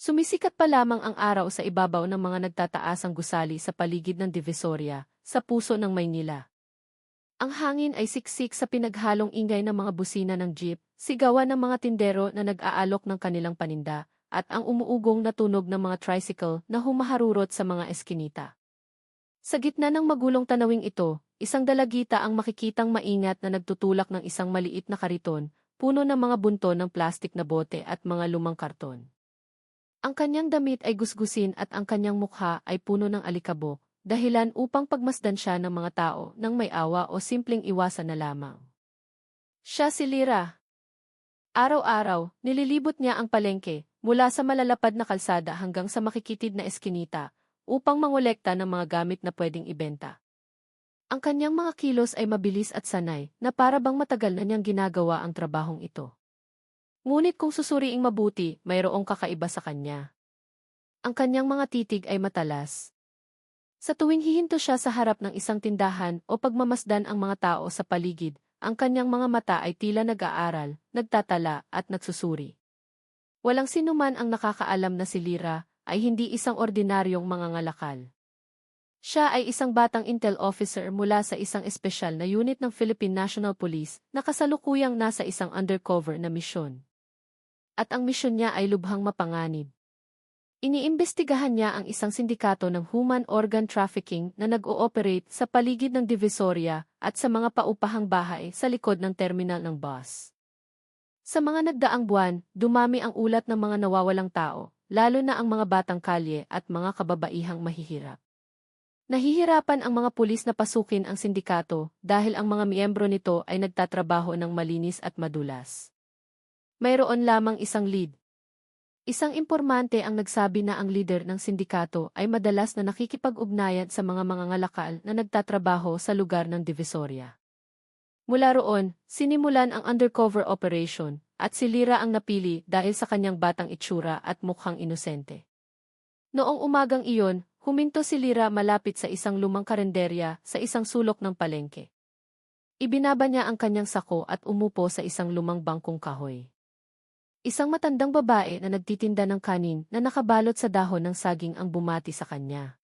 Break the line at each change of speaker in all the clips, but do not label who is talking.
Sumisikat pa lamang ang araw sa ibabaw ng mga nagtataasang gusali sa paligid ng Divisoria, sa puso ng Maynila. Ang hangin ay siksik sa pinaghalong ingay ng mga busina ng jeep, sigawan ng mga tindero na nag-aalok ng kanilang paninda, at ang umuugong na tunog ng mga tricycle na humaharurot sa mga eskinita. Sa gitna ng magulong tanawing ito, isang dalagita ang makikitang maingat na nagtutulak ng isang maliit na kariton, puno ng mga bunto ng plastik na bote at mga lumang karton. Ang kanyang damit ay gusgusin at ang kanyang mukha ay puno ng alikabok, dahilan upang pagmasdan siya ng mga tao nang may awa o simpleng iwasan na lamang. Siya si Lyra. Araw-araw, nililibot niya ang palengke, mula sa malalapad na kalsada hanggang sa makikitid na eskinita, upang mangolekta ng mga gamit na pwedeng ibenta. Ang kanyang mga kilos ay mabilis at sanay, na para bang matagal na niyang ginagawa ang trabahong ito. Ngunit kung susuriing mabuti, mayroong kakaiba sa kanya. Ang kanyang mga titig ay matalas. Sa tuwing hihinto siya sa harap ng isang tindahan o pagmamasdan ang mga tao sa paligid, ang kanyang mga mata ay tila nag-aaral, nagtatala at nagsusuri. Walang sinuman ang nakakaalam na si Lyra ay hindi isang ordinaryong mangangalakal. Siya ay isang batang intel officer mula sa isang espesyal na unit ng Philippine National Police na kasalukuyang nasa isang undercover na misyon. At ang misyon niya ay lubhang mapanganib. Iniimbestigahan niya ang isang sindikato ng human organ trafficking na nag-ooperate sa paligid ng Divisoria at sa mga paupahang bahay sa likod ng terminal ng bus. Sa mga nagdaang buwan, dumami ang ulat ng mga nawawalang tao, lalo na ang mga batang kalye at mga kababaihang mahihirap. Nahihirapan ang mga pulis na pasukin ang sindikato dahil ang mga miyembro nito ay nagtatrabaho ng malinis at madulas. Mayroon lamang isang lead. Isang impormante ang nagsabi na ang leader ng sindikato ay madalas na nakikipag-ugnayan sa mga mangangalakal na nagtatrabaho sa lugar ng Divisoria. Mula roon, sinimulan ang undercover operation, at si Lyra ang napili dahil sa kanyang batang itsura at mukhang inosente. Noong umagang iyon, huminto si Lyra malapit sa isang lumang karenderya sa isang sulok ng palengke. Ibinaba niya ang kanyang sako at umupo sa isang lumang bangkong kahoy. Isang matandang babae na nagtitinda ng kanin na nakabalot sa dahon ng saging ang bumati sa kanya.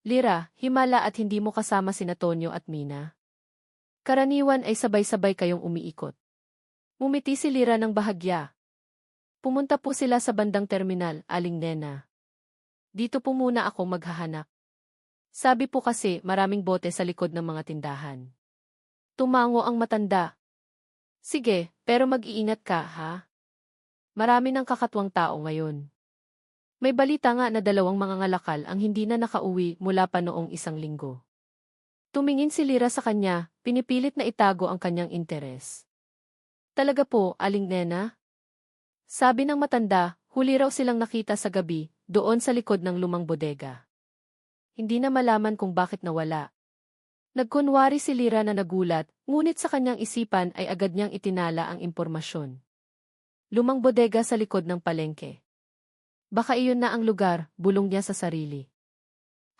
Lyra, himala at hindi mo kasama sina Tonyo at Mina. Karaniwan ay sabay-sabay kayong umiikot. Ngumiti si Lyra ng bahagya. Pumunta po sila sa bandang terminal, Aling Nena. Dito po muna ako maghahanap. Sabi po kasi maraming bote sa likod ng mga tindahan. Tumango ang matanda. Sige, pero mag-iingat ka, ha? Marami ng kakatwang tao ngayon. May balita nga na 2 mangangalakal ang hindi na nakauwi mula pa noong 1 linggo. Tumingin si Lyra sa kanya, pinipilit na itago ang kanyang interes. Talaga po, Aling Nena? Sabi ng matanda, huli raw silang nakita sa gabi, doon sa likod ng lumang bodega. Hindi na malaman kung bakit nawala. Nagkunwari si Lyra na nagulat, ngunit sa kanyang isipan ay agad niyang itinala ang impormasyon. Lumang bodega sa likod ng palengke. Baka iyon na ang lugar, bulong niya sa sarili.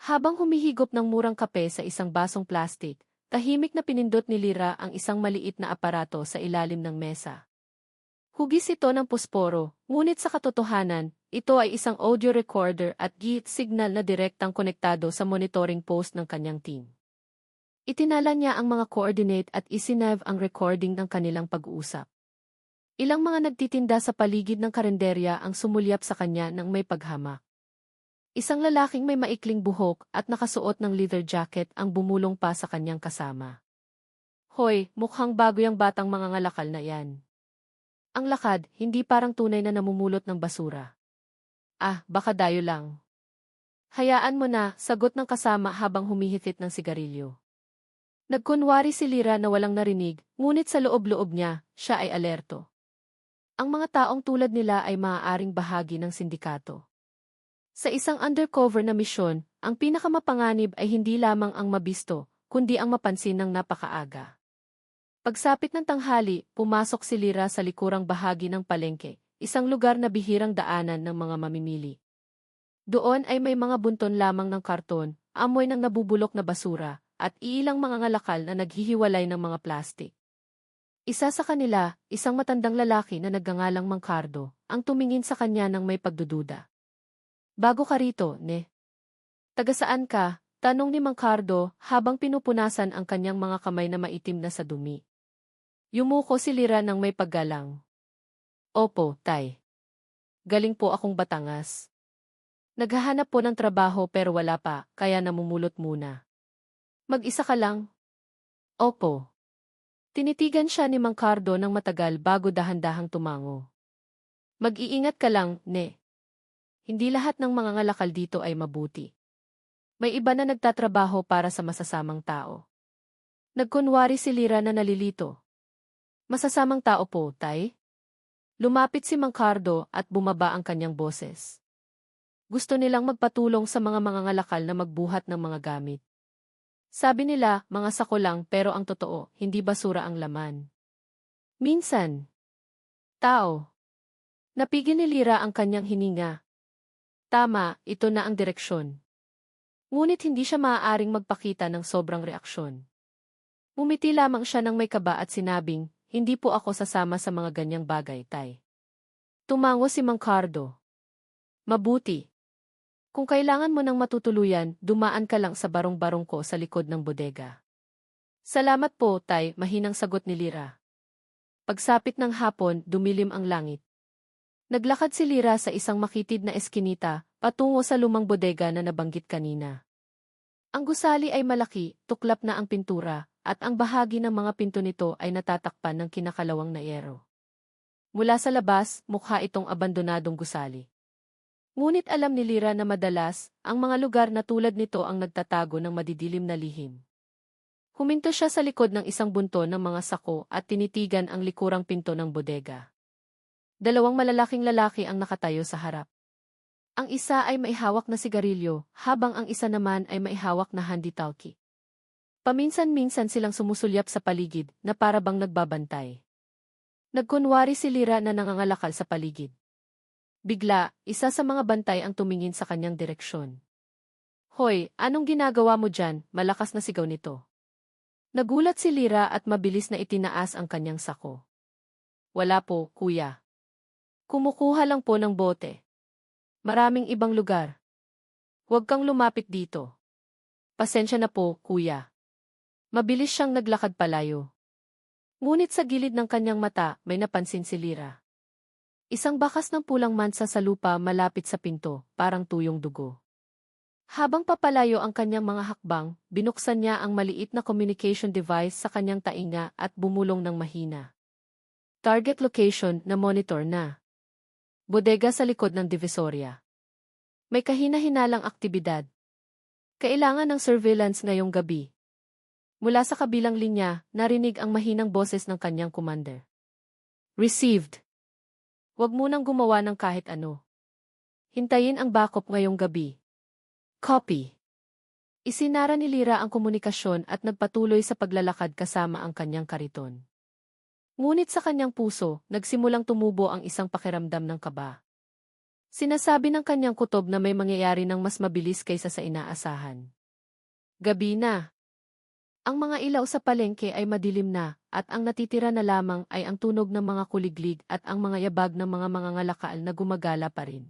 Habang humihigop ng murang kape sa isang basong plastik, tahimik na pinindot ni Lyra ang isang maliit na aparato sa ilalim ng mesa. Hugis ito ng posporo, ngunit sa katotohanan, ito ay isang audio recorder at gate signal na direktang konektado sa monitoring post ng kanyang team. Itinala niya ang mga coordinate at isinave ang recording ng kanilang pag-uusap. Ilang mga nagtitinda sa paligid ng karenderya ang sumulyap sa kanya nang may paghamak. Isang lalaking may maikling buhok at nakasuot ng leather jacket ang bumulong pa sa kanyang kasama. Hoy, mukhang bago yung batang mangangalakal na yan. Ang lakad, hindi parang tunay na namumulot ng basura. Ah, baka dayo lang. Hayaan mo na, sagot ng kasama habang humihitit ng sigarilyo. Nagkunwari si Lyra na walang narinig, ngunit sa loob-loob niya, siya ay alerto. Ang mga taong tulad nila ay maaaring bahagi ng sindikato. Sa isang undercover na misyon, ang pinakamapanganib ay hindi lamang ang mabisto, kundi ang mapansin ng napakaaga. Pagsapit ng tanghali, pumasok si Lyra sa likurang bahagi ng palengke, isang lugar na bihirang daanan ng mga mamimili. Doon ay may mga bunton lamang ng karton, amoy ng nabubulok na basura, at iilang mga ngalakal na naghihiwalay ng mga plastik. Isa sa kanila, isang matandang lalaki na nagngangalang Mang Cardo, ang tumingin sa kanya ng may pagdududa. Bago ka rito, ne? Taga saan ka? Tanong ni Mang Cardo habang pinupunasan ang kanyang mga kamay na maitim na sa dumi. Yumuko si Lira ng may paggalang. Opo, tay. Galing po akong Batangas. Naghahanap po ng trabaho pero wala pa, kaya namumulot muna. Mag-isa ka lang? Opo. Tinitigan siya ni Mang Cardo ng matagal bago dahan-dahang tumango. Mag-iingat ka lang, ne. Hindi lahat ng mga ngalakal dito ay mabuti. May iba na nagtatrabaho para sa masasamang tao. Nagkunwari si Lira na nalilito. Masasamang tao po, tay? Lumapit si Mang Cardo at bumaba ang kanyang boses. Gusto nilang magpatulong sa mga mangangalakal na magbuhat ng mga gamit. Sabi nila, mga sako lang pero ang totoo, hindi basura ang laman. Minsan. Tao. Napigil ni Lira ang kanyang hininga. Tama, ito na ang direksyon. Ngunit hindi siya maaaring magpakita ng sobrang reaksyon. Umiti lamang siya ng may kaba at sinabing, hindi po ako sasama sa mga ganyang bagay, tay. Tumango si Mang Cardo. Mabuti. Kung kailangan mo ng matutuluyan, dumaan ka lang sa barong-barong ko sa likod ng bodega. Salamat po, tay, mahinang sagot ni Lira. Pagsapit ng hapon, dumilim ang langit. Naglakad si Lira sa isang makitid na eskinita, patungo sa lumang bodega na nabanggit kanina. Ang gusali ay malaki, tuklap na ang pintura, at ang bahagi ng mga pinto nito ay natatakpan ng kinakalawang na yero. Mula sa labas, mukha itong abandonadong gusali. Ngunit alam ni Lira na madalas, ang mga lugar na tulad nito ang nagtatago ng madidilim na lihim. Huminto siya sa likod ng isang bunto ng mga sako at tinitigan ang likurang pinto ng bodega. Dalawang malalaking lalaki ang nakatayo sa harap. Ang isa ay maihawak na sigarilyo, habang ang isa naman ay maihawak na handi-talkie. Paminsan-minsan silang sumusulyap sa paligid na para bang nagbabantay. Nagkunwari si Lira na nangangalakal sa paligid. Bigla, isa sa mga bantay ang tumingin sa kanyang direksyon. Hoy, anong ginagawa mo dyan? Malakas na sigaw nito. Nagulat si Lira at mabilis na itinaas ang kanyang sako. Wala po, kuya. Kumukuha lang po ng bote. Maraming ibang lugar. Huwag kang lumapit dito. Pasensya na po, kuya. Mabilis siyang naglakad palayo. Ngunit sa gilid ng kanyang mata, may napansin si Lira. Isang bakas ng pulang mansa sa lupa malapit sa pinto, parang tuyong dugo. Habang papalayo ang kanyang mga hakbang, binuksan niya ang maliit na communication device sa kanyang tainga at bumulong ng mahina. Target location na monitor na. Bodega sa likod ng Divisoria. May kahina-hinalang aktibidad. Kailangan ng surveillance ngayong gabi. Mula sa kabilang linya, narinig ang mahinang boses ng kanyang commander. Received. Huwag munang gumawa ng kahit ano. Hintayin ang backup ngayong gabi. Copy. Isinara ni Lira ang komunikasyon at nagpatuloy sa paglalakad kasama ang kanyang kariton. Ngunit sa kanyang puso, nagsimulang tumubo ang isang pakiramdam ng kaba. Sinasabi ng kanyang kutob na may mangyayari ng mas mabilis kaysa sa inaasahan. Gabi na. Ang mga ilaw sa palengke ay madilim na, at ang natitira na lamang ay ang tunog ng mga kuliglig at ang mga yabag ng mga mangangalakal na gumagala pa rin.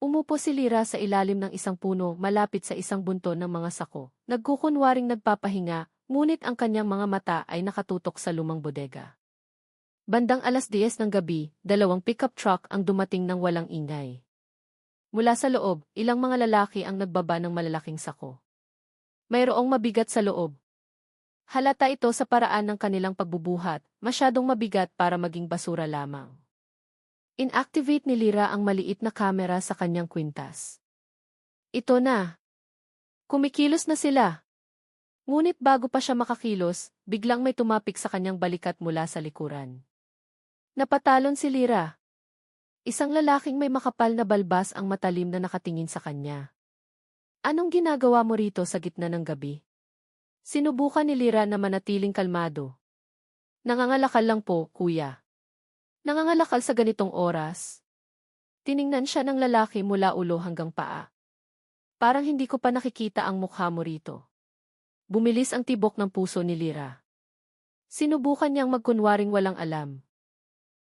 Umupo si Lira sa ilalim ng isang puno malapit sa isang bunto ng mga sako. Nagkukunwaring nagpapahinga, ngunit ang kanyang mga mata ay nakatutok sa lumang bodega. Bandang 10:00 ng gabi, dalawang pickup truck ang dumating ng walang ingay. Mula sa loob, ilang mga lalaki ang nagbaba ng malalaking sako. Mayroong mabigat sa loob. Halata ito sa paraan ng kanilang pagbubuhat, masyadong mabigat para maging basura lamang. Inactivate ni Lira ang maliit na kamera sa kanyang kwintas. Ito na. Kumikilos na sila. Ngunit bago pa siya makakilos, biglang may tumapik sa kanyang balikat mula sa likuran. Napatalon si Lira. Isang lalaking may makapal na balbas ang matalim na nakatingin sa kanya. Anong ginagawa mo rito sa gitna ng gabi? Sinubukan ni Lira na manatiling kalmado. Nangangalakal lang po, kuya. Nangangalakal sa ganitong oras. Tiningnan siya ng lalaki mula ulo hanggang paa. Parang hindi ko pa nakikita ang mukha mo rito. Bumilis ang tibok ng puso ni Lira. Sinubukan niyang magkunwaring walang alam.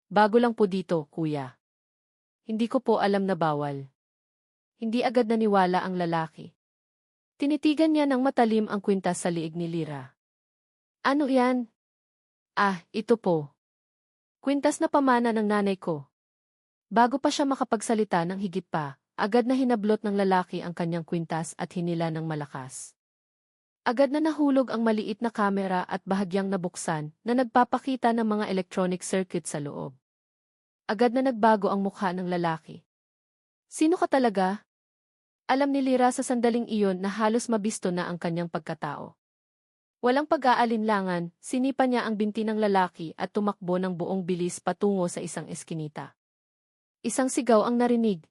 Bago lang po dito, kuya. Hindi ko po alam na bawal. Hindi agad naniwala ang lalaki. Tinitigan niya ng matalim ang kwintas sa liig ni Lyra. Ano yan? Ah, ito po. Kwintas na pamana ng nanay ko. Bago pa siya makapagsalita ng higit pa, agad na hinablot ng lalaki ang kanyang kwintas at hinila ng malakas. Agad na nahulog ang maliit na kamera at bahagyang nabuksan na nagpapakita ng mga electronic circuit sa loob. Agad na nagbago ang mukha ng lalaki. Sino ka talaga? Alam ni Lyra sa sandaling iyon na halos mabisto na ang kanyang pagkatao. Walang pag-aalinlangan, sinipa niya ang binti ng lalaki at tumakbo ng buong bilis patungo sa isang eskinita. Isang sigaw ang narinig.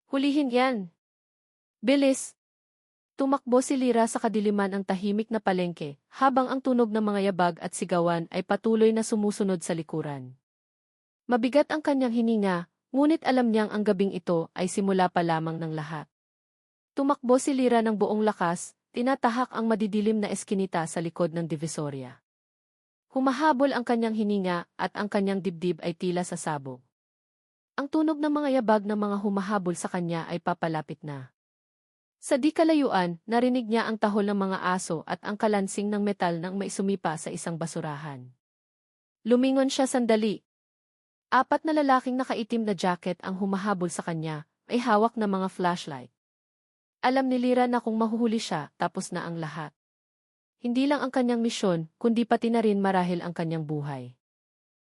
Hulihin yan! Bilis! Tumakbo si Lyra sa kadiliman ang tahimik na palengke, habang ang tunog ng mga yabag at sigawan ay patuloy na sumusunod sa likuran. Mabigat ang kanyang hininga, ngunit alam niyang ang gabing ito ay simula pa lamang ng lahat. Tumakbo si Lyra ng buong lakas, tinatahak ang madidilim na eskinita sa likod ng Divisoria. Humahabol ang kanyang hininga at ang kanyang dibdib ay tila sasabog. Ang tunog ng mga yabag ng mga humahabol sa kanya ay papalapit na. Sa di kalayuan, narinig niya ang tahol ng mga aso at ang kalansing ng metal nang maisumipa sa isang basurahan. Lumingon siya sandali. 4 na lalaking nakaitim na jacket ang humahabol sa kanya, ay hawak na mga flashlight. Alam ni Lyra na kung mahuhuli siya, tapos na ang lahat. Hindi lang ang kanyang misyon, kundi pati na rin marahil ang kanyang buhay.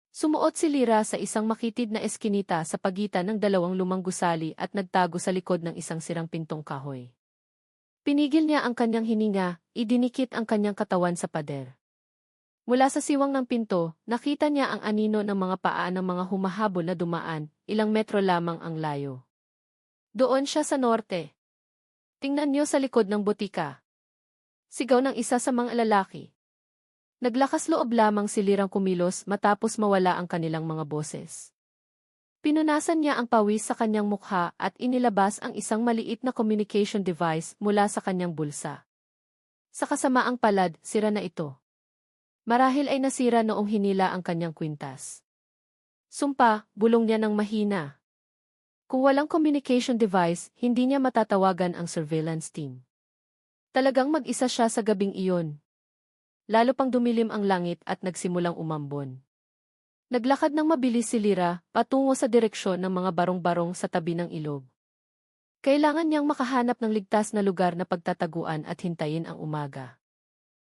Sumuot si Lyra sa isang makitid na eskinita sa pagitan ng 2 lumang gusali at nagtago sa likod ng isang sirang pintong kahoy. Pinigil niya ang kanyang hininga, idinikit ang kanyang katawan sa pader. Mula sa siwang ng pinto, nakita niya ang anino ng mga paa ng mga humahabol na dumaan, ilang metro lamang ang layo. Doon siya sa norte. Tingnan niyo sa likod ng botika. Sigaw ng isa sa mga lalaki. Naglakas loob lamang si Lyrang kumilos matapos mawala ang kanilang mga boses. Pinunasan niya ang pawis sa kanyang mukha at inilabas ang isang maliit na communication device mula sa kanyang bulsa. Sa kasamaang palad, sira na ito. Marahil ay nasira noong hinila ang kanyang kwintas. Sumpa, bulong niya ng mahina. Kung walang communication device, hindi niya matatawagan ang surveillance team. Talagang mag-isa siya sa gabing iyon. Lalo pang dumilim ang langit at nagsimulang umambon. Naglakad ng mabilis si Lyra, patungo sa direksyon ng mga barong-barong sa tabi ng ilog. Kailangan niyang makahanap ng ligtas na lugar na pagtataguan at hintayin ang umaga.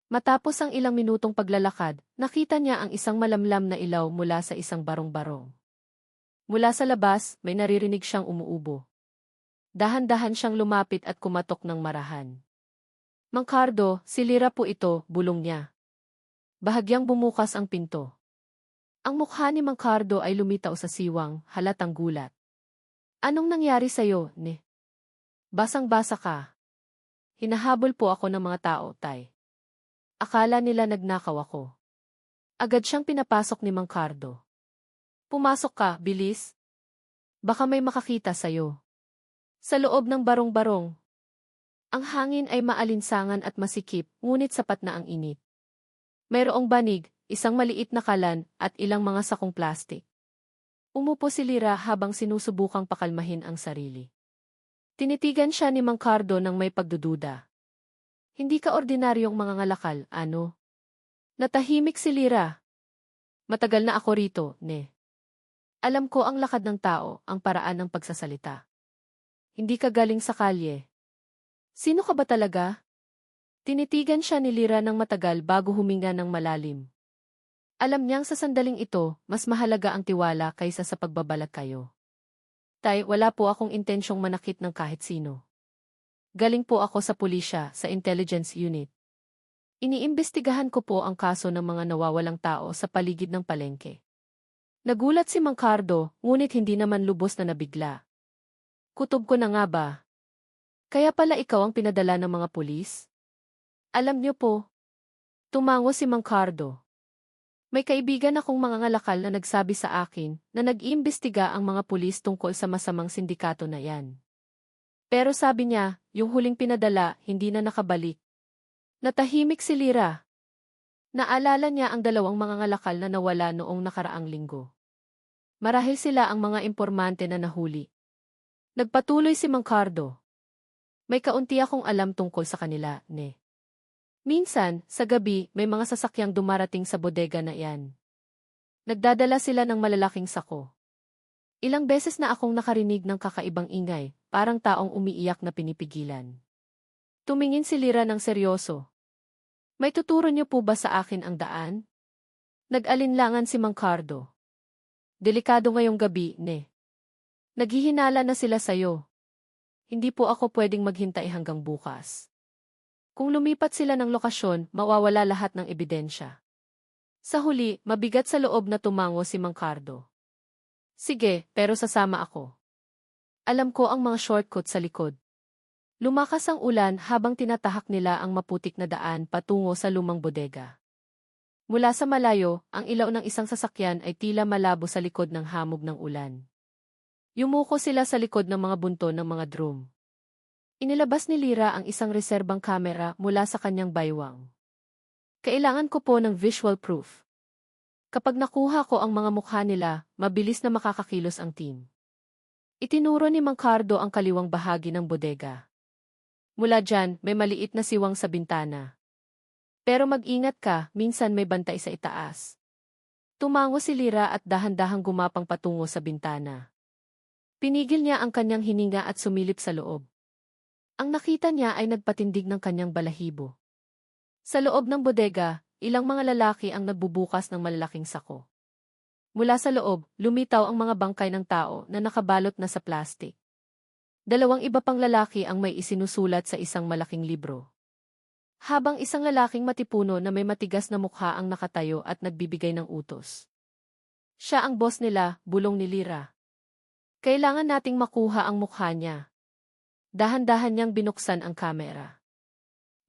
Matapos ang ilang minutong paglalakad, nakita niya ang isang malamlam na ilaw mula sa isang barong-barong. Mula sa labas, may naririnig siyang umuubo. Dahan-dahan siyang lumapit at kumatok ng marahan. Mang Cardo, si Lyra po ito, bulong niya. Bahagyang bumukas ang pinto. Ang mukha ni Mang Cardo ay lumitaw sa siwang, halatang gulat. Anong nangyari sa'yo, ne? Basang-basa ka. Hinahabol po ako ng mga tao, tay. Akala nila nagnakaw ako. Agad siyang pinapasok ni Mang Cardo. Pumasok ka, bilis. Baka may makakita sa'yo. Sa loob ng barong-barong. Ang hangin ay maalinsangan at masikip, ngunit sapat na ang init. Mayroong banig, isang maliit na kalan, at ilang mga sakong plastik. Umupo si Lyra habang sinusubukang pakalmahin ang sarili. Tinitigan siya ni Mang Cardo ng may pagdududa. Hindi ka ordinaryong mga ngalakal, ano? Natahimik si Lyra. Matagal na ako rito, ne. Alam ko ang lakad ng tao, ang paraan ng pagsasalita. Hindi ka galing sa kalye. Sino ka ba talaga? Tinitigan siya ni Lyra ng matagal bago huminga ng malalim. Alam niyang sa sandaling ito, mas mahalaga ang tiwala kaysa sa pagbabalag kayo. Tay, wala po akong intensyong manakit ng kahit sino. Galing po ako sa pulisya, sa intelligence unit. Iniimbestigahan ko po ang kaso ng mga nawawalang tao sa paligid ng palengke. Nagulat si Mang Cardo, ngunit hindi naman lubos na nabigla. Kutob ko na nga ba? Kaya pala ikaw ang pinadala ng mga pulis? Alam niyo po. Tumango si Mang Cardo. May kaibigan akong mga ngalakal na nagsabi sa akin na nag-iimbestiga ang mga pulis tungkol sa masamang sindikato na yan. Pero sabi niya, yung huling pinadala, hindi na nakabalik. Natahimik si Lyra. Naalala niya ang 2 mga ngalakal na nawala noong nakaraang linggo. Marahil sila ang mga impormante na nahuli. Nagpatuloy si Mang Cardo. May kaunti akong alam tungkol sa kanila, ne. Minsan, sa gabi, may mga sasakyang dumarating sa bodega na iyan. Nagdadala sila ng malalaking sako. Ilang beses na akong nakarinig ng kakaibang ingay, parang taong umiiyak na pinipigilan. Tumingin si Lyra ng seryoso. May tuturo niyo po ba sa akin ang daan? Nag-alinlangan si Mang Cardo. Delikado ngayong gabi, ne. Naghihinala na sila sayo. Hindi po ako pwedeng maghintay hanggang bukas. Kung lumipat sila ng lokasyon, mawawala lahat ng ebidensya. Sa huli, mabigat sa loob na tumango si Mang Cardo. Sige, pero sasama ako. Alam ko ang mga shortcut sa likod. Lumakas ang ulan habang tinatahak nila ang maputik na daan patungo sa lumang bodega. Mula sa malayo, ang ilaw ng isang sasakyan ay tila malabo sa likod ng hamog ng ulan. Yumuko sila sa likod ng mga bunto ng mga drum. Inilabas ni Lyra ang isang reserbang kamera mula sa kanyang baywang. Kailangan ko po ng visual proof. Kapag nakuha ko ang mga mukha nila, mabilis na makakakilos ang team. Itinuro ni Mang Cardo ang kaliwang bahagi ng bodega. Mula dyan, may maliit na siwang sa bintana. Pero mag-ingat ka, minsan may bantay sa itaas. Tumango si Lyra at dahan-dahang gumapang patungo sa bintana. Pinigil niya ang kanyang hininga at sumilip sa loob. Ang nakita niya ay nagpatindig ng kanyang balahibo. Sa loob ng bodega, ilang mga lalaki ang nagbubukas ng malalaking sako. Mula sa loob, lumitaw ang mga bangkay ng tao na nakabalot na sa plastik. Dalawang iba pang lalaki ang may isinusulat sa isang malaking libro. Habang isang lalaking matipuno na may matigas na mukha ang nakatayo at nagbibigay ng utos. Siya ang boss nila, bulong ni Lyra. Kailangan nating makuha ang mukha niya. Dahan-dahan niyang binuksan ang kamera.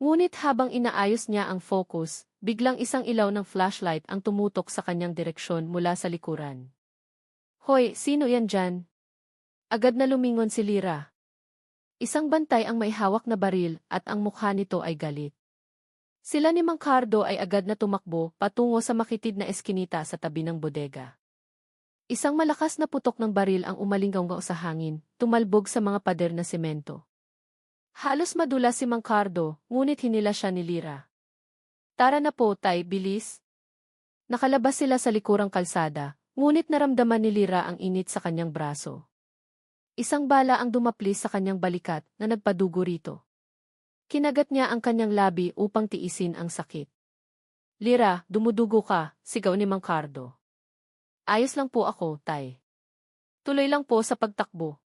Ngunit habang inaayos niya ang focus, biglang isang ilaw ng flashlight ang tumutok sa kanyang direksyon mula sa likuran. Hoy, sino yan dyan? Agad na lumingon si Lyra. Isang bantay ang may hawak na baril at ang mukha nito ay galit. Sila ni Mang Cardo ay agad na tumakbo patungo sa makitid na eskinita sa tabi ng bodega. Isang malakas na putok ng baril ang umalinggaw sa hangin, tumalbog sa mga pader na semento. Halos madulas si Mang Cardo, ngunit hinila siya ni Lyra. Tara na po, tay, bilis. Nakalabas sila sa likurang kalsada, ngunit naramdaman ni Lyra ang init sa kanyang braso. Isang bala ang dumaplis sa kanyang balikat na nagpadugo rito. Kinagat niya ang kanyang labi upang tiisin ang sakit. Lyra, dumudugo ka, sigaw ni Mang Cardo. Ayos lang po ako, tay. Tuloy lang po sa pagtakbo.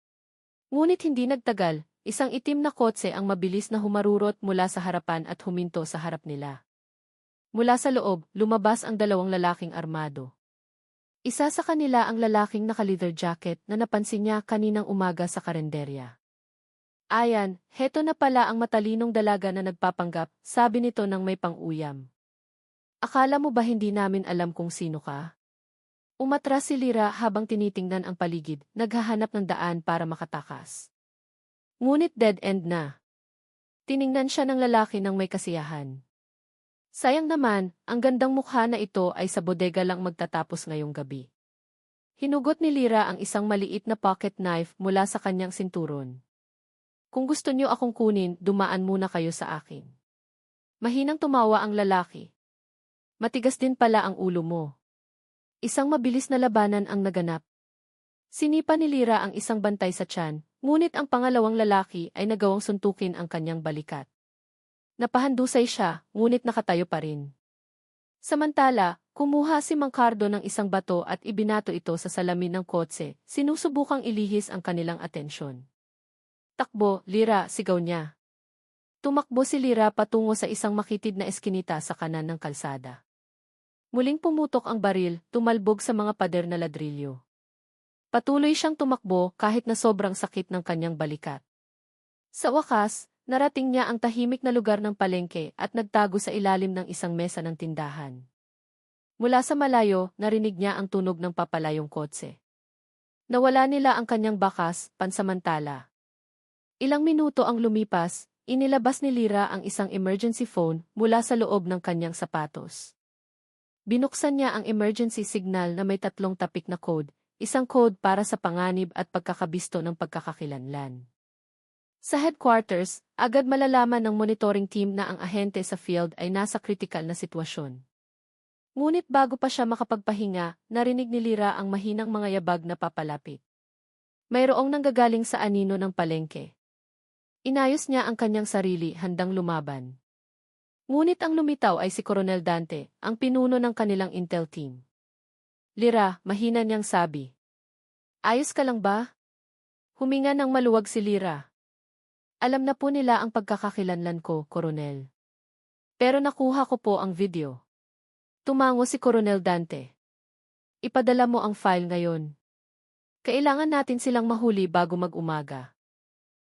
Ngunit hindi nagtagal, isang itim na kotse ang mabilis na humarurot mula sa harapan at huminto sa harap nila. Mula sa loob, lumabas ang dalawang lalaking armado. Isa sa kanila ang lalaking naka-leather jacket na napansin niya kaninang umaga sa karenderya. Ayan, heto na pala ang matalinong dalaga na nagpapanggap, sabi nito nang may pang-uyam. Akala mo ba hindi namin alam kung sino ka? Umatras si Lyra habang tinitingnan ang paligid, naghahanap ng daan para makatakas. Ngunit dead end na. Tiningnan siya ng lalaki ng may kasiyahan. Sayang naman, ang gandang mukha na ito ay sa bodega lang magtatapos ngayong gabi. Hinugot ni Lyra ang isang maliit na pocket knife mula sa kanyang sinturon. Kung gusto niyo akong kunin, dumaan muna kayo sa akin. Mahinang tumawa ang lalaki. Matigas din pala ang ulo mo. Isang mabilis na labanan ang naganap. Sinipa ni Lyra ang isang bantay sa tiyan, ngunit ang pangalawang lalaki ay nagawang suntukin ang kanyang balikat. Napahandusay siya, ngunit nakatayo pa rin. Samantala, kumuha si Mang Cardo ng isang bato at ibinato ito sa salamin ng kotse, sinusubukang ilihis ang kanilang atensyon. Takbo, Lyra, sigaw niya. Tumakbo si Lyra patungo sa isang makitid na eskinita sa kanan ng kalsada. Muling pumutok ang baril, tumalbog sa mga pader na ladrilyo. Patuloy siyang tumakbo kahit na sobrang sakit ng kanyang balikat. Sa wakas, narating niya ang tahimik na lugar ng palengke at nagtago sa ilalim ng isang mesa ng tindahan. Mula sa malayo, narinig niya ang tunog ng papalayong kotse. Nawala nila ang kanyang bakas, pansamantala. Ilang minuto ang lumipas, inilabas ni Lyra ang isang emergency phone mula sa loob ng kanyang sapatos. Binuksan niya ang emergency signal na may 3 tapik na code, isang code para sa panganib at pagkakabisto ng pagkakakilanlan. Sa headquarters, agad malalaman ng monitoring team na ang ahente sa field ay nasa kritikal na sitwasyon. Ngunit bago pa siya makapagpahinga, narinig ni Lyra ang mahinang mga yabag na papalapit. Mayroong nanggagaling sa anino ng palengke. Inayos niya ang kanyang sarili, handang lumaban. Ngunit ang lumitaw ay si Coronel Dante, ang pinuno ng kanilang intel team. Lyra, mahina niyang sabi. Ayos ka lang ba? Huminga ng maluwag si Lyra. Alam na po nila ang pagkakakilanlan ko, Coronel. Pero nakuha ko po ang video. Tumango si Coronel Dante. Ipadala mo ang file ngayon. Kailangan natin silang mahuli bago mag-umaga.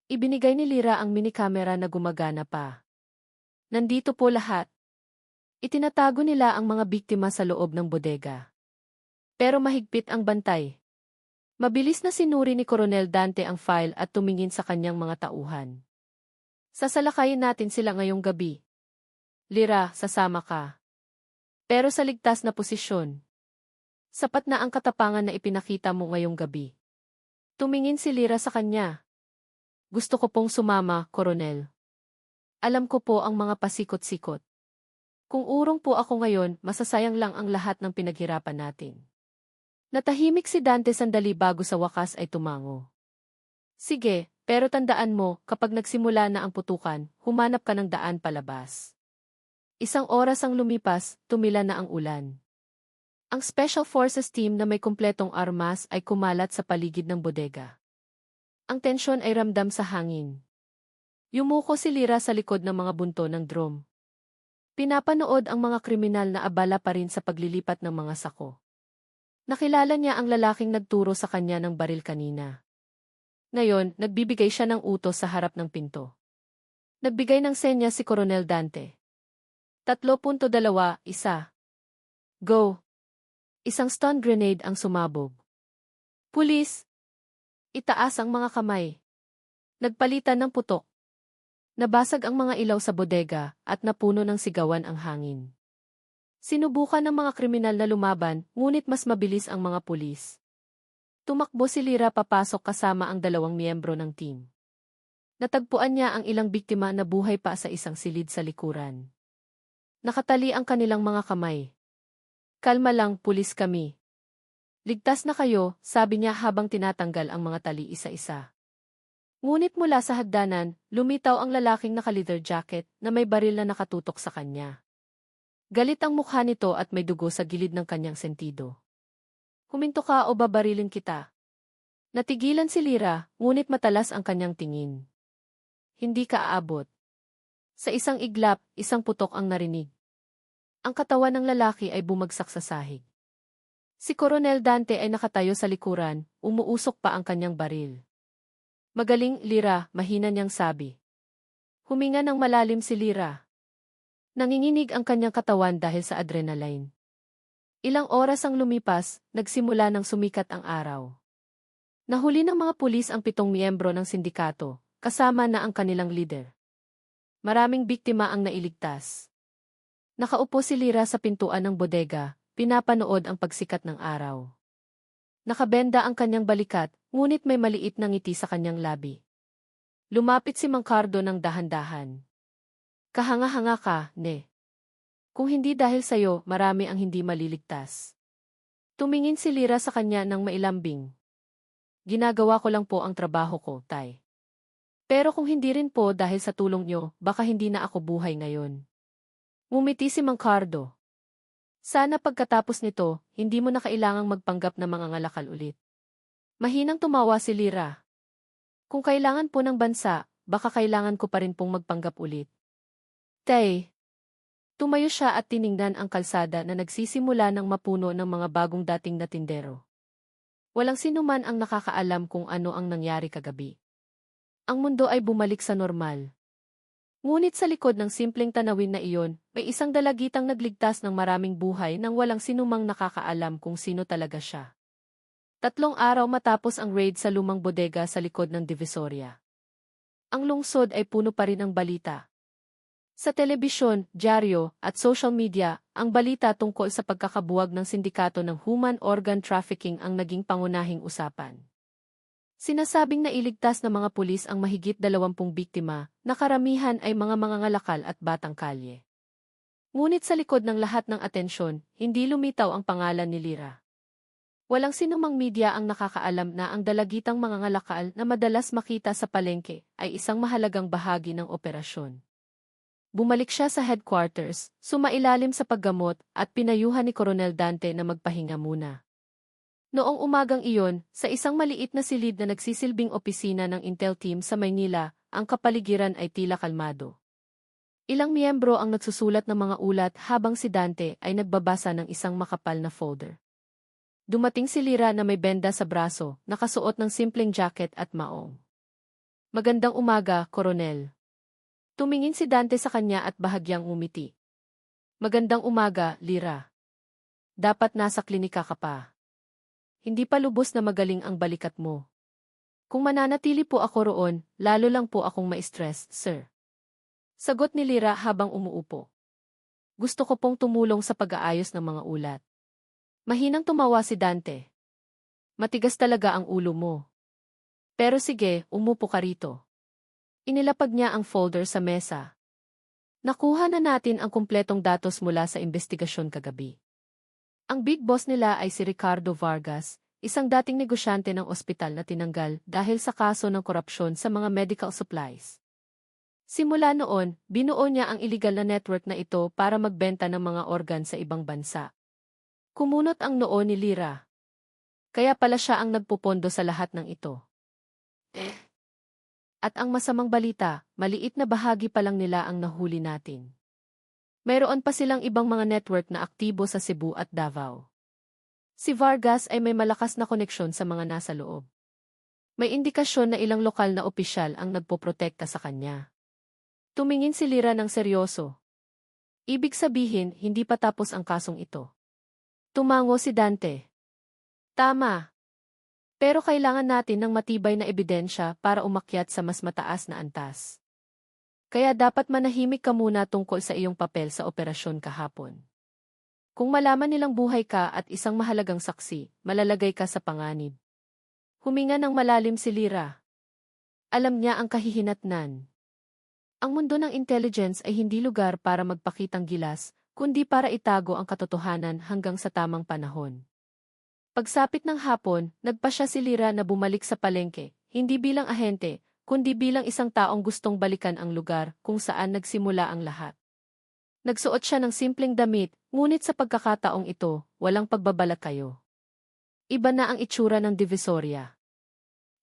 Ibinigay ni Lyra ang mini-camera na gumagana pa. Nandito po lahat. Itinatago nila ang mga biktima sa loob ng bodega. Pero mahigpit ang bantay. Mabilis na sinuri ni Coronel Dante ang file at tumingin sa kanyang mga tauhan. Sasalakayin natin sila ngayong gabi. Lyra, sasama ka. Pero sa ligtas na posisyon. Sapat na ang katapangan na ipinakita mo ngayong gabi. Tumingin si Lyra sa kanya. Gusto ko pong sumama, Coronel. Alam ko po ang mga pasikot-sikot. Kung urong po ako ngayon, masasayang lang ang lahat ng pinaghirapan natin. Natahimik si Dante sandali bago sa wakas ay tumango. Sige, pero tandaan mo, kapag nagsimula na ang putukan, humanap ka ng daan palabas. Isang oras ang lumipas, tumila na ang ulan. Ang Special Forces team na may kumpletong armas ay kumalat sa paligid ng bodega. Ang tensyon ay ramdam sa hangin. Yumuko si Lyra sa likod ng mga bunto ng drum. Pinapanood ang mga kriminal na abala pa rin sa paglilipat ng mga sako. Nakilala niya ang lalaking nagturo sa kanya ng baril kanina. Ngayon, nagbibigay siya ng utos sa harap ng pinto. Nagbigay ng senya si Coronel Dante. 3.2, 1. Go! Isang stun grenade ang sumabog. Pulis! Itaas ang mga kamay. Nagpalitan ng putok. Nabasag ang mga ilaw sa bodega at napuno ng sigawan ang hangin. Sinubukan ng mga kriminal na lumaban, ngunit mas mabilis ang mga pulis. Tumakbo si Lyra papasok kasama ang 2 miyembro ng team. Natagpuan niya ang ilang biktima na buhay pa sa isang silid sa likuran. Nakatali ang kanilang mga kamay. Kalma lang, pulis kami. Ligtas na kayo, sabi niya habang tinatanggal ang mga tali isa-isa. Ngunit mula sa hagdanan, lumitaw ang lalaking naka-leather jacket na may baril na nakatutok sa kanya. Galit ang mukha nito at may dugo sa gilid ng kanyang sentido. Huminto ka o babarilin kita. Natigilan si Lyra, ngunit matalas ang kanyang tingin. Hindi ka aabot. Sa isang iglap, isang putok ang narinig. Ang katawan ng lalaki ay bumagsak sa sahig. Si Coronel Dante ay nakatayo sa likuran, umuusok pa ang kanyang baril. Magaling, Lyra, mahina niyang sabi. Huminga ng malalim si Lyra. Nanginginig ang kanyang katawan dahil sa adrenaline. Ilang oras ang lumipas, nagsimula ng sumikat ang araw. Nahuli ng mga pulis ang 7 miyembro ng sindikato, kasama na ang kanilang leader. Maraming biktima ang nailigtas. Nakaupo si Lyra sa pintuan ng bodega, pinapanood ang pagsikat ng araw. Nakabenda ang kanyang balikat, ngunit may maliit na ngiti sa kanyang labi. Lumapit si Mang Cardo ng dahan-dahan. Kahanga-hanga ka, ne. Kung hindi dahil sa'yo, marami ang hindi maliligtas. Tumingin si Lyra sa kanya ng mailambing. Ginagawa ko lang po ang trabaho ko, tay. Pero kung hindi rin po dahil sa tulong nyo, baka hindi na ako buhay ngayon. Ngumiti si Mang Cardo. Sana pagkatapos nito, hindi mo na kailangang magpanggap na mangangalakal ulit. Mahinang tumawa si Lyra. Kung kailangan po ng bansa, baka kailangan ko pa rin pong magpanggap ulit. Tay. Tumayo siya at tiningnan ang kalsada na nagsisimula ng mapuno ng mga bagong dating na tindero. Walang sinuman ang nakakaalam kung ano ang nangyari kagabi. Ang mundo ay bumalik sa normal. Ngunit sa likod ng simpleng tanawin na iyon, may isang dalagitang nagligtas ng maraming buhay nang walang sinumang nakakaalam kung sino talaga siya. 3 araw matapos ang raid sa lumang bodega sa likod ng Divisoria. Ang lungsod ay puno pa rin ng balita. Sa telebisyon, dyaryo, at social media, ang balita tungkol sa pagkakabuwag ng sindikato ng human organ trafficking ang naging pangunahing usapan. Sinasabing nailigtas ng mga pulis ang mahigit 20 biktima, na karamihan ay mga mangangalakal at batang kalye. Ngunit sa likod ng lahat ng atensyon, hindi lumitaw ang pangalan ni Lira. Walang sinumang media ang nakakaalam na ang dalagitang mangangalakal na madalas makita sa palengke ay isang mahalagang bahagi ng operasyon. Bumalik siya sa headquarters, sumailalim sa paggamot at pinayuhan ni Coronel Dante na magpahinga muna. Noong umagang iyon, sa isang maliit na silid na nagsisilbing opisina ng Intel team sa Maynila, ang kapaligiran ay tila kalmado. Ilang miyembro ang nagsusulat ng mga ulat habang si Dante ay nagbabasa ng isang makapal na folder. Dumating si Lira na may benda sa braso, nakasuot ng simpleng jacket at maong. Magandang umaga, Koronel. Tumingin si Dante sa kanya at bahagyang umiti. Magandang umaga, Lira. Dapat nasa klinika ka pa. Hindi pa lubos na magaling ang balikat mo. Kung mananatili po ako roon, lalo lang po akong ma-stress, sir. Sagot ni Lira habang umuupo. Gusto ko pong tumulong sa pag-aayos ng mga ulat. Mahinang tumawa si Dante. Matigas talaga ang ulo mo. Pero sige, umupo ka rito. Inilapag niya ang folder sa mesa. Nakuha na natin ang kumpletong datos mula sa investigasyon kagabi. Ang big boss nila ay si Ricardo Vargas, isang dating negosyante ng ospital na tinanggal dahil sa kaso ng korupsyon sa mga medical supplies. Simula noon, binuo niya ang illegal na network na ito para magbenta ng mga organ sa ibang bansa. Kumunot ang noo ni Lira. Kaya pala siya ang nagpupondo sa lahat ng ito. At ang masamang balita, maliit na bahagi pa lang nila ang nahuli natin. Mayroon pa silang ibang mga network na aktibo sa Cebu at Davao. Si Vargas ay may malakas na koneksyon sa mga nasa loob. May indikasyon na ilang lokal na opisyal ang nagpoprotekta sa kanya. Tumingin si Lira ng seryoso. Ibig sabihin, hindi pa tapos ang kasong ito. Tumango si Dante. Tama. Pero kailangan natin ng matibay na ebidensya para umakyat sa mas mataas na antas. Kaya dapat manahimik ka muna tungkol sa iyong papel sa operasyon kahapon. Kung malaman nilang buhay ka at isang mahalagang saksi, malalagay ka sa panganib. Huminga ng malalim si Lira. Alam niya ang kahihinatnan. Ang mundo ng intelligence ay hindi lugar para magpakitang gilas, kundi para itago ang katotohanan hanggang sa tamang panahon. Pagsapit ng hapon, nagpasya si Lira na bumalik sa palengke, hindi bilang ahente, kundi bilang isang taong gustong balikan ang lugar kung saan nagsimula ang lahat. Nagsuot siya ng simpleng damit, ngunit sa pagkakataong ito, walang pagbabalat kayo. Iba na ang itsura ng Divisoria.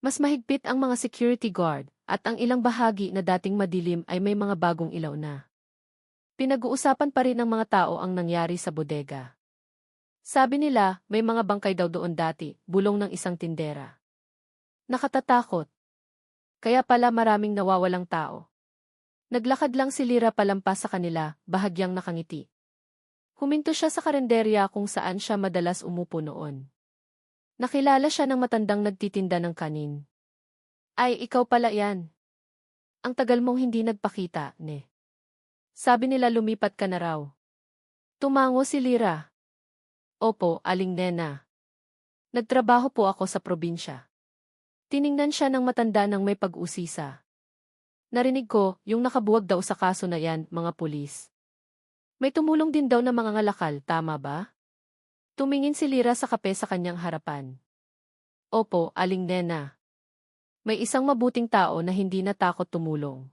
Mas mahigpit ang mga security guard, at ang ilang bahagi na dating madilim ay may mga bagong ilaw na. Pinag-uusapan pa rin ng mga tao ang nangyari sa bodega. Sabi nila, may mga bangkay daw doon dati, bulong ng isang tindera. Nakatatakot. Kaya pala maraming nawawalang tao. Naglakad lang si Lira palampas sa kanila, bahagyang nakangiti. Huminto siya sa karenderya kung saan siya madalas umupo noon. Nakilala siya ng matandang nagtitinda ng kanin. Ay, ikaw pala yan. Ang tagal mong hindi nagpakita, ne. Sabi nila lumipat ka na raw. Tumango si Lira. Opo, aling nena. Nagtrabaho po ako sa probinsya. Tiningnan siya ng matanda ng may pag-usisa. Narinig ko, yung nakabuwag daw sa kaso na yan, mga pulis. May tumulong din daw na mga ngalakal, tama ba? Tumingin si Lira sa kape sa kanyang harapan. Opo, aling nena. May isang mabuting tao na hindi natakot tumulong.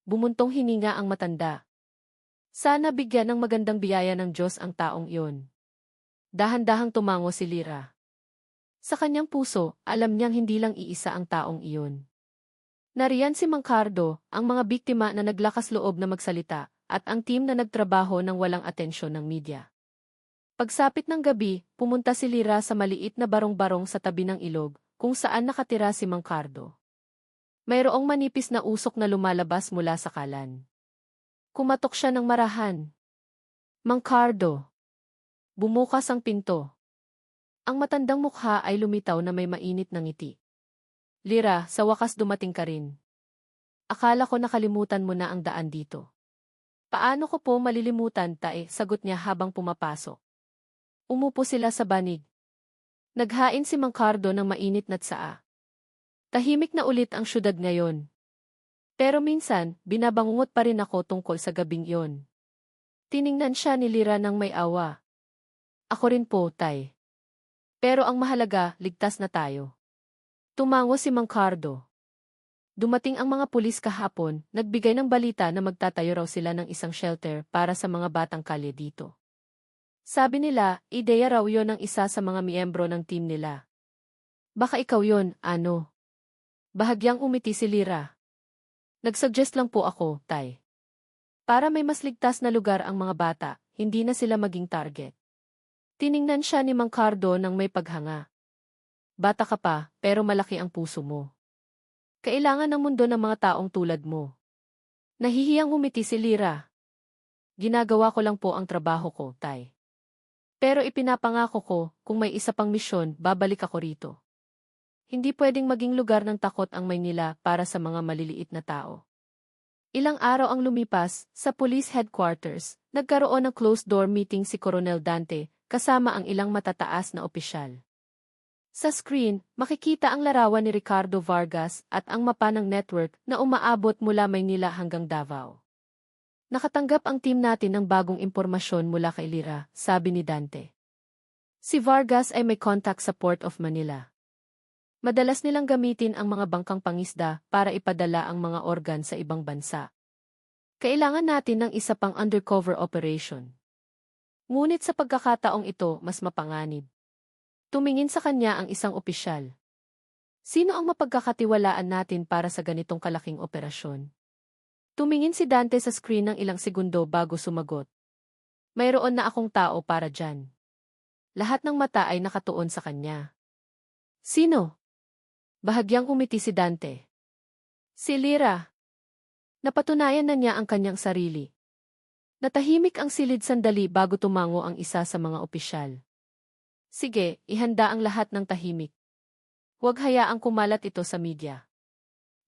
Bumuntong hininga ang matanda. Sana bigyan ng magandang biyaya ng Diyos ang taong iyon. Dahan-dahang tumango si Lira. Sa kanyang puso, alam niyang hindi lang iisa ang taong iyon. Nariyan si Mang Cardo, ang mga biktima na naglakas loob na magsalita, at ang team na nagtrabaho ng walang atensyon ng media. Pagsapit ng gabi, pumunta si Lira sa maliit na barong-barong sa tabi ng ilog, kung saan nakatira si Mang Cardo. Mayroong manipis na usok na lumalabas mula sa kalan. Kumatok siya ng marahan. Mang Cardo. Bumukas ang pinto. Ang matandang mukha ay lumitaw na may mainit na ngiti. Lira, sa wakas dumating ka rin. Akala ko nakalimutan mo na ang daan dito. Paano ko po malilimutan, tae, sagot niya habang pumapasok. Umupo sila sa banig. Naghain si Mang Cardo ng mainit na tsaa. Tahimik na ulit ang syudad ngayon. Pero minsan, binabangungot pa rin ako tungkol sa gabing iyon. Tiningnan siya ni Lira ng may awa. Ako rin po, tay. Pero ang mahalaga, ligtas na tayo. Tumango si Mang Cardo. Dumating ang mga pulis kahapon, nagbigay ng balita na magtatayo raw sila ng isang shelter para sa mga batang kalye dito. Sabi nila, ideya raw yon ng isa sa mga miyembro ng team nila. Baka ikaw yon, ano? Bahagyang umiti si Lira. Nagsuggest lang po ako, tay. Para may mas ligtas na lugar ang mga bata, hindi na sila maging target. Tiningnan siya ni Mang Cardo ng may paghanga. Bata ka pa, pero malaki ang puso mo. Kailangan ng mundo ng mga taong tulad mo. Nahihiyang umiti si Lira. Ginagawa ko lang po ang trabaho ko, tay. Pero ipinapangako ko, kung may isa pang misyon, babalik ako rito. Hindi pwedeng maging lugar ng takot ang Maynila para sa mga maliliit na tao. Ilang araw ang lumipas, sa police headquarters, nagkaroon ng closed-door meeting si Coronel Dante, kasama ang ilang matataas na opisyal. Sa screen, makikita ang larawan ni Ricardo Vargas at ang mapa ng network na umaabot mula Maynila hanggang Davao. Nakatanggap ang team natin ng bagong impormasyon mula kay Lira, sabi ni Dante. Si Vargas ay may contact sa Port of Manila. Madalas nilang gamitin ang mga bangkang pangisda para ipadala ang mga organ sa ibang bansa. Kailangan natin ng isa pang undercover operation. Ngunit sa pagkakataong ito, mas mapanganib. Tumingin sa kanya ang isang opisyal. Sino ang mapagkakatiwalaan natin para sa ganitong kalaking operasyon? Tumingin si Dante sa screen ng ilang segundo bago sumagot. Mayroon na akong tao para dyan. Lahat ng mata ay nakatuon sa kanya. Sino? Bahagyang umiti si Dante. Si Lira. Napatunayan na niya ang kanyang sarili. Natahimik ang silid sandali bago tumango ang isa sa mga opisyal. Sige, ihanda ang lahat ng tahimik. Huwag hayaang kumalat ito sa media.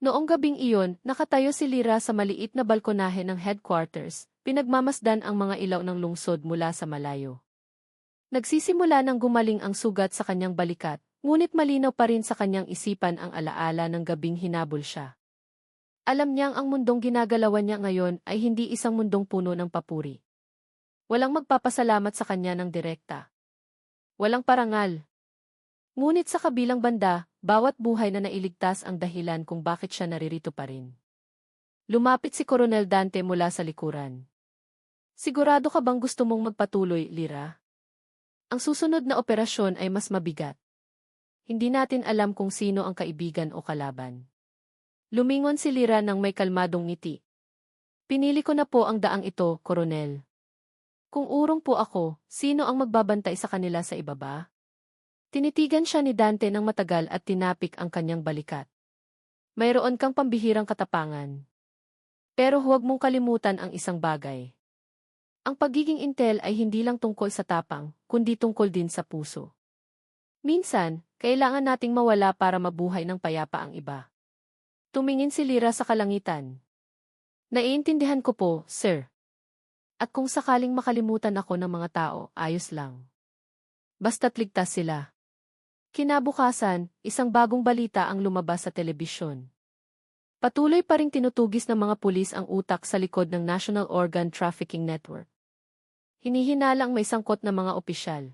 Noong gabing iyon, nakatayo si Lira sa maliit na balkonahe ng headquarters, pinagmamasdan ang mga ilaw ng lungsod mula sa malayo. Nagsisimula ng gumaling ang sugat sa kanyang balikat, ngunit malinaw pa rin sa kanyang isipan ang alaala ng gabing hinabol siya. Alam niyang ang mundong ginagalawan niya ngayon ay hindi isang mundong puno ng papuri. Walang magpapasalamat sa kanya ng direkta. Walang parangal. Ngunit sa kabilang banda, bawat buhay na nailigtas ang dahilan kung bakit siya naririto pa rin. Lumapit si Coronel Dante mula sa likuran. Sigurado ka bang gusto mong magpatuloy, Lira? Ang susunod na operasyon ay mas mabigat. Hindi natin alam kung sino ang kaibigan o kalaban. Lumingon si Lira ng may kalmadong ngiti. Pinili ko na po ang daang ito, Coronel. Kung urong po ako, sino ang magbabantay sa kanila sa ibaba? Tinitigan siya ni Dante ng matagal at tinapik ang kanyang balikat. Mayroon kang pambihirang katapangan. Pero huwag mong kalimutan ang isang bagay. Ang pagiging intel ay hindi lang tungkol sa tapang, kundi tungkol din sa puso. Minsan, kailangan nating mawala para mabuhay ng payapa ang iba. Tumingin si Lira sa kalangitan. Naiintindihan ko po, sir. At kung sakaling makalimutan ako ng mga tao, ayos lang. Basta't ligtas sila. Kinabukasan, isang bagong balita ang lumabas sa telebisyon. Patuloy pa ring tinutugis ng mga pulis ang utak sa likod ng National Organ Trafficking Network. Hinihinalang may sangkot na mga opisyal.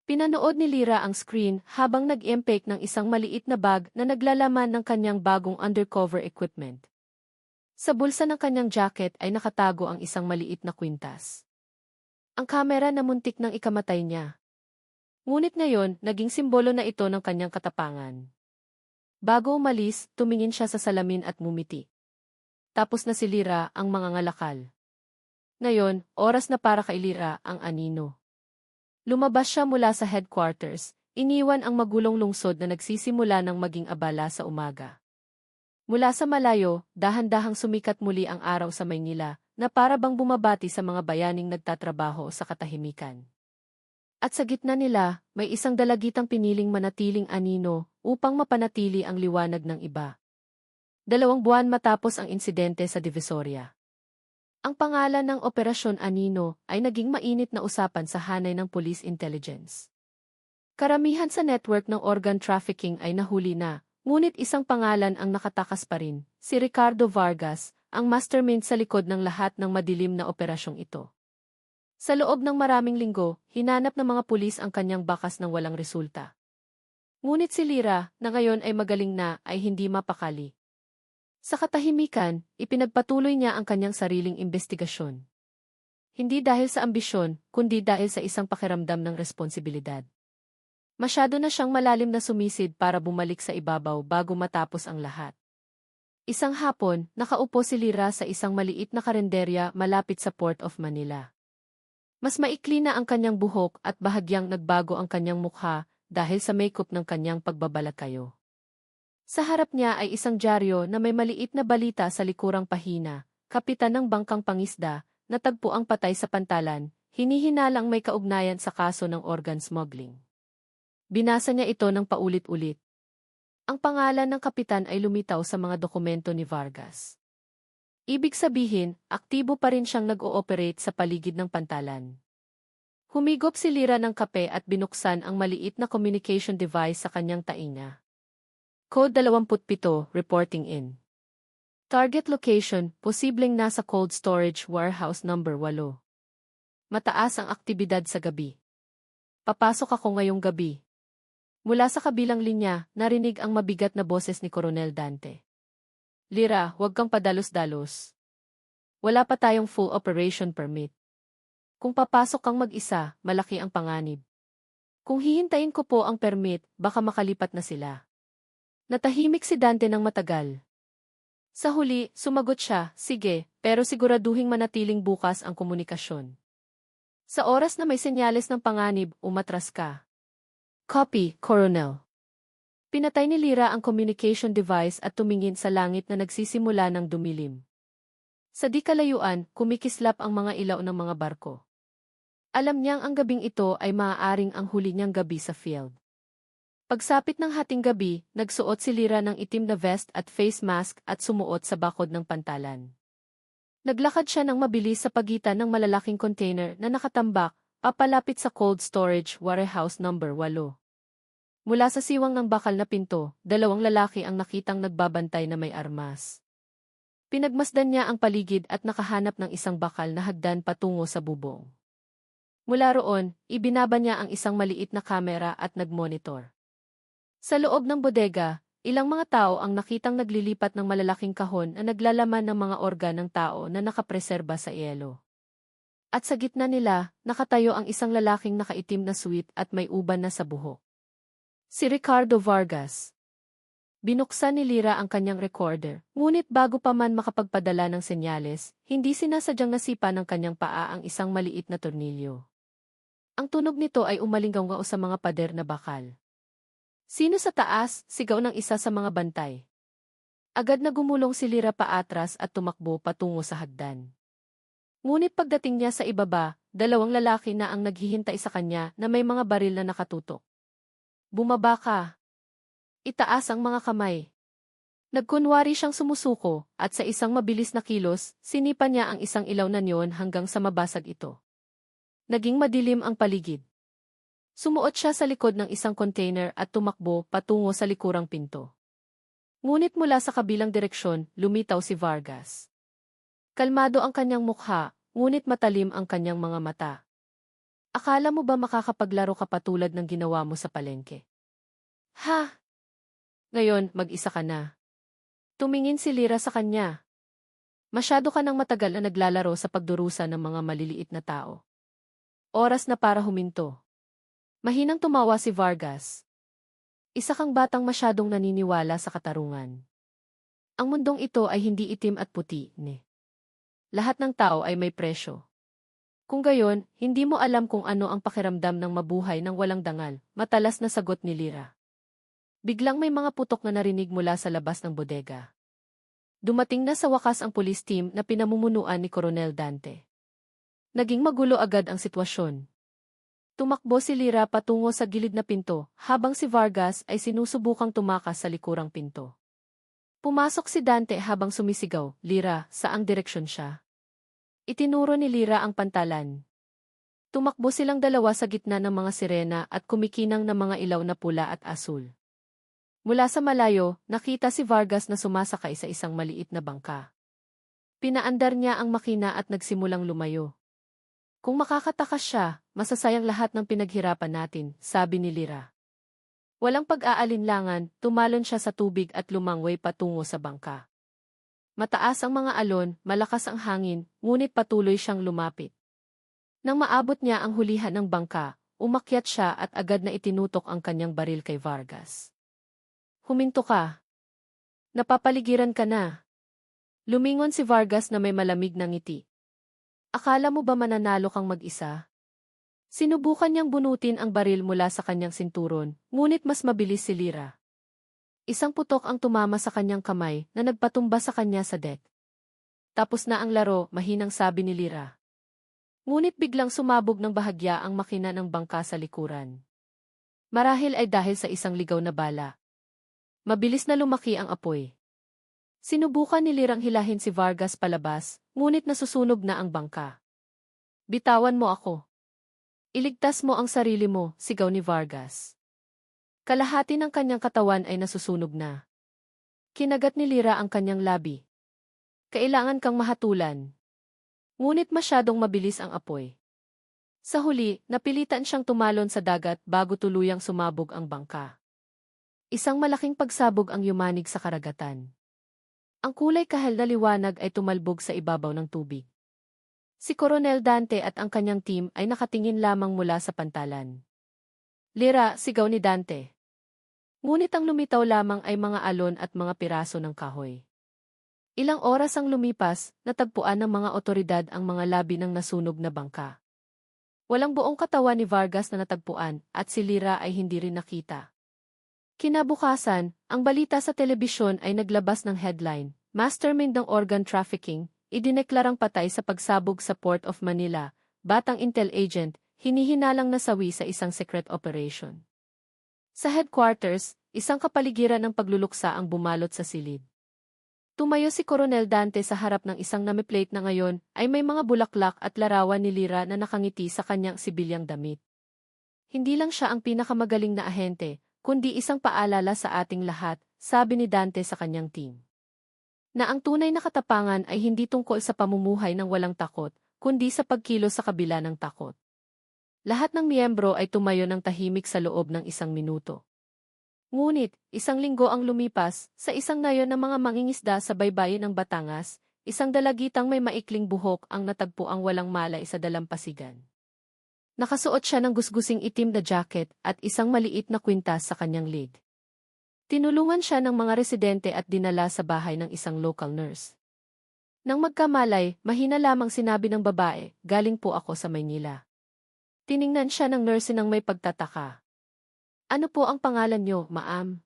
Pinanood ni Lira ang screen habang nag-impake ng isang maliit na bag na naglalaman ng kanyang bagong undercover equipment. Sa bulsa ng kanyang jacket ay nakatago ang isang maliit na kwintas. Ang kamera na muntik nang ikamatay niya. Ngunit ngayon, naging simbolo na ito ng kanyang katapangan. Bago umalis, tumingin siya sa salamin at mumiti. Tapos na si Lira ang mga ngalakal. Ngayon, oras na para kay Lira ang anino. Lumabas siya mula sa headquarters, iniwan ang magulong lungsod na nagsisimula ng maging abala sa umaga. Mula sa malayo, dahan-dahang sumikat muli ang araw sa Maynila, na para bang bumabati sa mga bayaning nagtatrabaho sa katahimikan. At sa gitna nila, may isang dalagitang piniling manatiling anino upang mapanatili ang liwanag ng iba. 2 buwan matapos ang insidente sa Divisoria. Ang pangalan ng Operasyon Anino ay naging mainit na usapan sa hanay ng police intelligence. Karamihan sa network ng organ trafficking ay nahuli na, ngunit isang pangalan ang nakatakas pa rin, si Ricardo Vargas, ang mastermind sa likod ng lahat ng madilim na operasyong ito. Sa loob ng maraming linggo, hinanap ng mga pulis ang kanyang bakas ng walang resulta. Ngunit si Lira, na ngayon ay magaling na, ay hindi mapakali. Sa katahimikan, ipinagpatuloy niya ang kanyang sariling investigasyon. Hindi dahil sa ambisyon, kundi dahil sa isang pakiramdam ng responsibilidad. Masyado na siyang malalim na sumisid para bumalik sa ibabaw bago matapos ang lahat. Isang hapon, nakaupo si Lira sa isang maliit na karenderya malapit sa Port of Manila. Mas maikli na ang kanyang buhok at bahagyang nagbago ang kanyang mukha dahil sa makeup ng kanyang pagbabalakayo. Sa harap niya ay isang dyaryo na may maliit na balita sa likurang pahina, kapitan ng bangkang pangisda, natagpo ang patay sa pantalan, hinihinalang may kaugnayan sa kaso ng organ smuggling. Binasa niya ito ng paulit-ulit. Ang pangalan ng kapitan ay lumitaw sa mga dokumento ni Vargas. Ibig sabihin, aktibo pa rin siyang nag-ooperate sa paligid ng pantalan. Humigop si Lira ng kape at binuksan ang maliit na communication device sa kanyang tainga. Code 27, reporting in. Target location, posibleng nasa cold storage warehouse number 8. Mataas ang aktibidad sa gabi. Papasok ako ngayong gabi. Mula sa kabilang linya, narinig ang mabigat na boses ni Coronel Dante. Lira, huwag kang padalos-dalos. Wala pa tayong full operation permit. Kung papasok kang mag-isa, malaki ang panganib. Kung hihintayin ko po ang permit, baka makalipat na sila. Natahimik si Dante ng matagal. Sa huli, sumagot siya, sige, pero siguraduhing manatiling bukas ang komunikasyon. Sa oras na may senyales ng panganib, umatras ka. Copy, Coronel. Pinatay ni Lira ang communication device at tumingin sa langit na nagsisimula ng dumilim. Sa di kalayuan, kumikislap ang mga ilaw ng mga barko. Alam niyang ang gabing ito ay maaaring ang huli niyang gabi sa field. Pagsapit ng hating gabi, nagsuot si Lira ng itim na vest at face mask at sumuot sa bakod ng pantalan. Naglakad siya ng mabilis sa pagitan ng malalaking container na nakatambak, papalapit sa cold storage warehouse number 8. Mula sa siwang ng bakal na pinto, 2 lalaki ang nakitang nagbabantay na may armas. Pinagmasdan niya ang paligid at nakahanap ng isang bakal na hagdan patungo sa bubong. Mula roon, ibinaba niya ang isang maliit na kamera at nagmonitor. Sa loob ng bodega, ilang mga tao ang nakitang naglilipat ng malalaking kahon na naglalaman ng mga organ ng tao na nakapreserba sa yelo. At sa gitna nila, nakatayo ang isang lalaking nakaitim na suit at may uban na sa buhok. Si Ricardo Vargas. Binuksan ni Lira ang kanyang recorder, ngunit bago pa man makapagpadala ng senyales, hindi sinasadyang nasipa ng kanyang paa ang isang maliit na tornilyo. Ang tunog nito ay umalinggaw sa mga pader na bakal. Sino sa taas? Sigaw ng isa sa mga bantay. Agad na gumulong si Lira paatras at tumakbo patungo sa hagdan. Ngunit pagdating niya sa ibaba, 2 lalaki na ang naghihintay sa kanya na may mga baril na nakatutok. Bumaba ka. Itaas ang mga kamay. Nagkunwari siyang sumusuko, at sa isang mabilis na kilos, sinipa niya ang isang ilaw na neon hanggang sa mabasag ito. Naging madilim ang paligid. Sumuot siya sa likod ng isang container at tumakbo patungo sa likurang pinto. Ngunit mula sa kabilang direksyon, lumitaw si Vargas. Kalmado ang kanyang mukha, ngunit matalim ang kanyang mga mata. Akala mo ba makakapaglaro ka patulad ng ginawa mo sa palengke? Ha? Ngayon, mag-isa ka na. Tumingin si Lira sa kanya. Masyado ka nang matagal na naglalaro sa pagdurusa ng mga maliliit na tao. Oras na para huminto. Mahinang tumawa si Vargas. Isa kang batang masyadong naniniwala sa katarungan. Ang mundong ito ay hindi itim at puti, ne. Lahat ng tao ay may presyo. Kung gayon, hindi mo alam kung ano ang pakiramdam ng mabuhay ng walang dangal, matalas na sagot ni Lira. Biglang may mga putok na narinig mula sa labas ng bodega. Dumating na sa wakas ang police team na pinamumunuan ni Coronel Dante. Naging magulo agad ang sitwasyon. Tumakbo si Lira patungo sa gilid na pinto, habang si Vargas ay sinusubukang tumakas sa likurang pinto. Pumasok si Dante habang sumisigaw, Lira, saang direksyon siya? Itinuro ni Lira ang pantalan. Tumakbo silang dalawa sa gitna ng mga sirena at kumikinang ng mga ilaw na pula at asul. Mula sa malayo, nakita si Vargas na sumasakay sa isang maliit na bangka. Pinaandar niya ang makina at nagsimulang lumayo. Kung makakatakas siya, masasayang lahat ng pinaghirapan natin, sabi ni Lira. Walang pag-aalinlangan, tumalon siya sa tubig at lumangway patungo sa bangka. Mataas ang mga alon, malakas ang hangin, ngunit patuloy siyang lumapit. Nang maabot niya ang hulihan ng bangka, umakyat siya at agad na itinutok ang kanyang baril kay Vargas. Huminto ka. Napapaligiran ka na. Lumingon si Vargas na may malamig na ngiti. Akala mo ba mananalo kang mag-isa? Sinubukan niyang bunutin ang baril mula sa kanyang sinturon, ngunit mas mabilis si Lira. Isang putok ang tumama sa kanyang kamay na nagpatumba sa kanya sa deck. Tapos na ang laro, mahinang sabi ni Lira. Ngunit biglang sumabog ng bahagya ang makina ng bangka sa likuran. Marahil ay dahil sa isang ligaw na bala. Mabilis na lumaki ang apoy. Sinubukan ni Lirang hilahin si Vargas palabas, ngunit nasusunog na ang bangka. Bitawan mo ako. Iligtas mo ang sarili mo, sigaw ni Vargas. Kalahati ng kanyang katawan ay nasusunog na. Kinagat ni Lira ang kanyang labi. Kailangan kang mahatulan. Ngunit masyadong mabilis ang apoy. Sa huli, napilitan siyang tumalon sa dagat bago tuluyang sumabog ang bangka. Isang malaking pagsabog ang yumanig sa karagatan. Ang kulay kahel na liwanag ay tumalbog sa ibabaw ng tubig. Si Coronel Dante at ang kanyang team ay nakatingin lamang mula sa pantalan. Lira, sigaw ni Dante. Ngunit ang lumitaw lamang ay mga alon at mga piraso ng kahoy. Ilang oras ang lumipas, natagpuan ng mga otoridad ang mga labi ng nasunog na bangka. Walang buong katawan ni Vargas na natagpuan at si Lira ay hindi rin nakita. Kinabukasan, ang balita sa telebisyon ay naglabas ng headline, Mastermind ng organ trafficking, idineklarang patay sa pagsabog sa Port of Manila, batang intel agent, hinihinalang nasawi sa isang secret operation. Sa headquarters, isang kapaligiran ng pagluluksa ang bumalot sa silid. Tumayo si Coronel Dante sa harap ng isang namiplate na ngayon ay may mga bulaklak at larawan ni Lira na nakangiti sa kanyang sibilyang damit. Hindi lang siya ang pinakamagaling na ahente, kundi isang paalala sa ating lahat, sabi ni Dante sa kanyang team. Na ang tunay na katapangan ay hindi tungkol sa pamumuhay ng walang takot, kundi sa pagkilos sa kabila ng takot. Lahat ng miyembro ay tumayo ng tahimik sa loob ng isang minuto. Ngunit, isang linggo ang lumipas, sa isang nayon ng mga mangingisda sa baybayin ng Batangas, isang dalagitang may maikling buhok ang natagpo ang walang malay sa dalampasigan. Nakasuot siya ng gusgusing itim na jacket at isang maliit na kwintas sa kanyang leg. Tinulungan siya ng mga residente at dinala sa bahay ng isang local nurse. Nang magkamalay, mahina lamang sinabi ng babae, galing po ako sa Maynila. Tiningnan siya ng nurse nang may pagtataka. Ano po ang pangalan niyo, ma'am?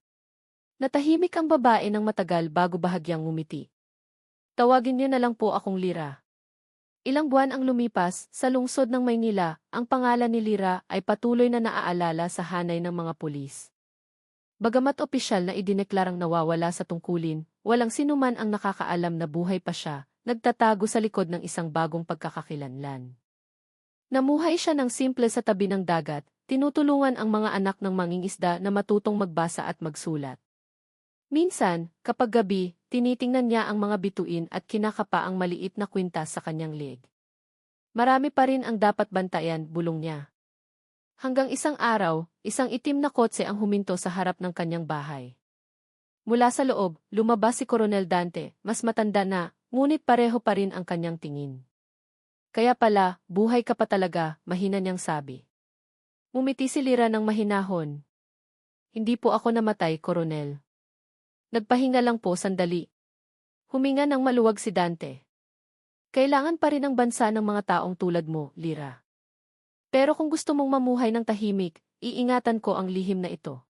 Natahimik ang babae ng matagal bago bahagyang ngumiti. Tawagin niyo na lang po akong Lira. Ilang buwan ang lumipas, sa lungsod ng Maynila, ang pangalan ni Lira ay patuloy na naaalala sa hanay ng mga pulis. Bagamat opisyal na idineklarang nawawala sa tungkulin, walang sinuman ang nakakaalam na buhay pa siya, nagtatago sa likod ng isang bagong pagkakakilanlan. Namuhay siya ng simple sa tabi ng dagat, tinutulungan ang mga anak ng mangingisda na matutong magbasa at magsulat. Minsan, kapag gabi, tinitingnan niya ang mga bituin at kinakapa ang maliit na kwintas sa kanyang leg. Marami pa rin ang dapat bantayan, bulong niya. Hanggang isang araw, isang itim na kotse ang huminto sa harap ng kanyang bahay. Mula sa loob, lumabas si Coronel Dante, mas matanda na, ngunit pareho pa rin ang kanyang tingin. Kaya pala, buhay ka pa talaga, mahina niyang sabi. Ngumiti si Lira ng mahinahon. Hindi po ako namatay, Coronel. Nagpahinga lang po sandali. Huminga ng maluwag si Dante. Kailangan pa rin ang bansa ng mga taong tulad mo, Lira. Pero kung gusto mong mamuhay ng tahimik, iingatan ko ang lihim na ito.